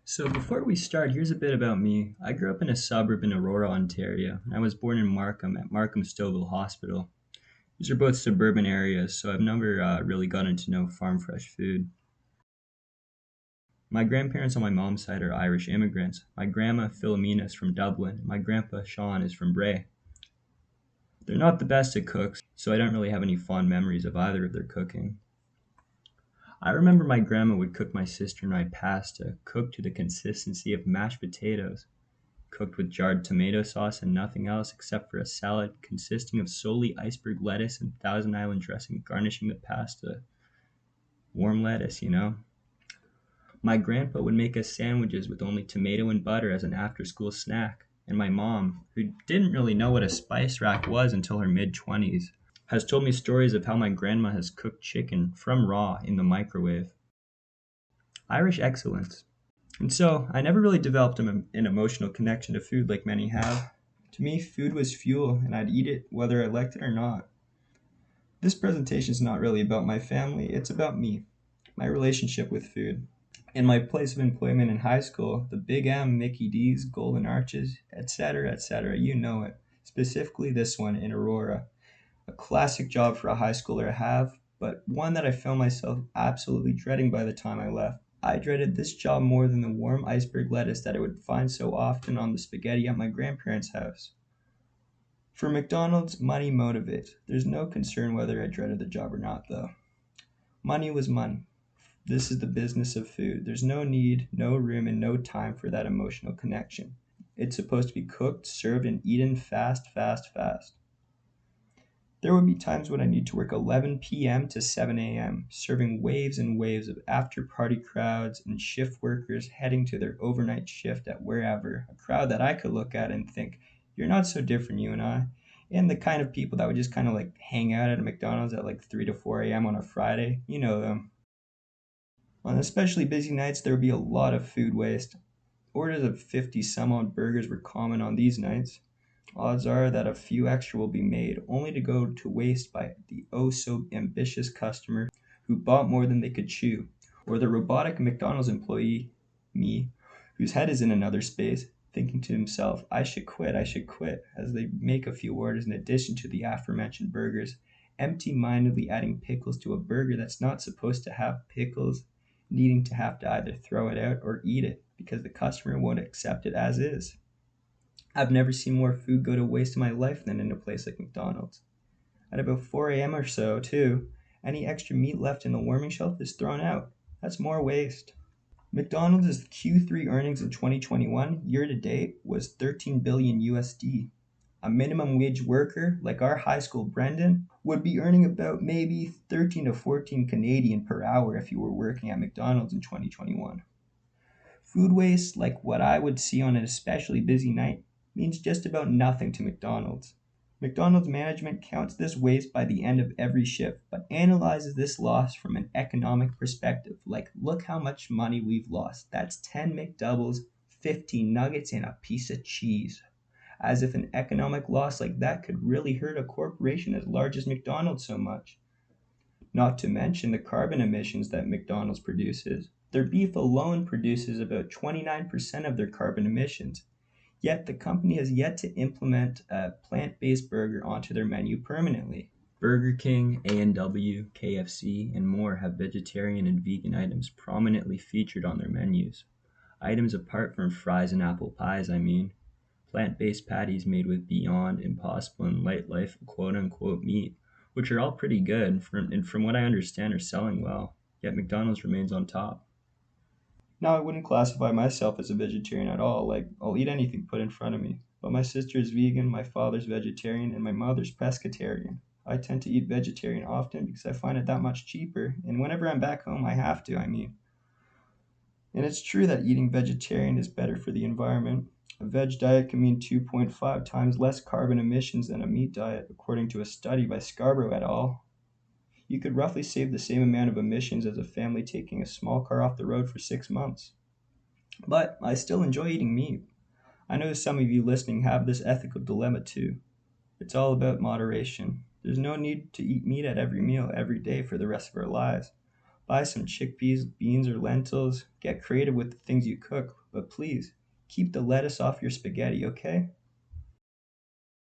So before we start, here's a bit about me. I grew up in a suburb in Aurora, Ontario, and I was born in Markham at Markham Stouffville Hospital. These are both suburban areas, so I've never really gotten to know farm fresh food. My grandparents on my mom's side are Irish immigrants. My grandma Philomena is from Dublin, and my grandpa Sean is from Bray. They're not the best at cooks, so I don't really have any fond memories of either of their cooking. I remember my grandma would cook my sister and I pasta, cooked to the consistency of mashed potatoes, cooked with jarred tomato sauce and nothing else except for a salad consisting of solely iceberg lettuce and Thousand Island dressing garnishing the pasta. Warm lettuce, you know? My grandpa would make us sandwiches with only tomato and butter as an after school snack. And my mom, who didn't really know what a spice rack was until her mid 20s, has told me stories of how my grandma has cooked chicken from raw in the microwave. Irish excellence. And so, I never really developed an emotional connection to food like many have. To me, food was fuel, and I'd eat it whether I liked it or not. This presentation is not really about my family, it's about me, my relationship with food. In my place of employment in high school, the Big M, Mickey D's, Golden Arches, etc., you know it. Specifically this one in Aurora. A classic job for a high schooler to have, but one that I found myself absolutely dreading by the time I left. I dreaded this job more than the warm iceberg lettuce that I would find so often on the spaghetti at my grandparents' house. For McDonald's, money motivates. There's no concern whether I dreaded the job or not, though. Money was money. This is the business of food. There's no need, no room, and no time for that emotional connection. It's supposed to be cooked, served, and eaten fast, fast, fast. There would be times when I need to work 11 p.m. to 7 a.m., serving waves and waves of after-party crowds and shift workers heading to their overnight shift at wherever, a crowd that I could look at and think, you're not so different, you and I. And the kind of people that would just kind of like hang out at a McDonald's at like 3 to 4 a.m. on a Friday. You know them. On especially busy nights, there would be a lot of food waste. Orders of 50 some odd burgers were common on these nights. Odds are that a few extra will be made, only to go to waste by the oh so ambitious customer who bought more than they could chew, or the robotic McDonald's employee, me, whose head is in another space, thinking to himself, I should quit, as they make a few orders in addition to the aforementioned burgers, empty-mindedly adding pickles to a burger that's not supposed to have pickles, needing to have to either throw it out or eat it, because the customer won't accept it as is. I've never seen more food go to waste in my life than in a place like McDonald's. At about 4 a.m. or so, too, any extra meat left in the warming shelf is thrown out. That's more waste. McDonald's Q3 earnings in 2021 year to date was 13 billion USD. A minimum wage worker like our high school Brendan would be earning about maybe 13 to 14 Canadian per hour if you were working at McDonald's in 2021. Food waste, like what I would see on an especially busy night, means just about nothing to McDonald's. McDonald's management counts this waste by the end of every shift, but analyzes this loss from an economic perspective. Like, look how much money we've lost. That's 10 McDoubles, 15 nuggets, and a piece of cheese. As if an economic loss like that could really hurt a corporation as large as McDonald's so much. Not to mention the carbon emissions that McDonald's produces. Their beef alone produces about 29% of their carbon emissions. Yet the company has yet to implement a plant-based burger onto their menu permanently. Burger King, A&W, KFC, and more have vegetarian and vegan items prominently featured on their menus. Items apart from fries and apple pies, I mean. Plant-based patties made with Beyond, Impossible, and Light Life quote-unquote meat, which are all pretty good and from what I understand are selling well, yet McDonald's remains on top. Now, I wouldn't classify myself as a vegetarian at all, like, I'll eat anything put in front of me. But my sister is vegan, my father's vegetarian, and my mother's pescatarian. I tend to eat vegetarian often because I find it that much cheaper, and whenever I'm back home, I have to, I mean. And it's true that eating vegetarian is better for the environment. A veg diet can mean 2.5 times less carbon emissions than a meat diet, according to a study by Scarborough et al. You could roughly save the same amount of emissions as a family taking a small car off the road for 6 months. But I still enjoy eating meat. I know some of you listening have this ethical dilemma too. It's all about moderation. There's no need to eat meat at every meal every day for the rest of our lives. Buy some chickpeas, beans, or lentils. Get creative with the things you cook, but please keep the lettuce off your spaghetti, okay?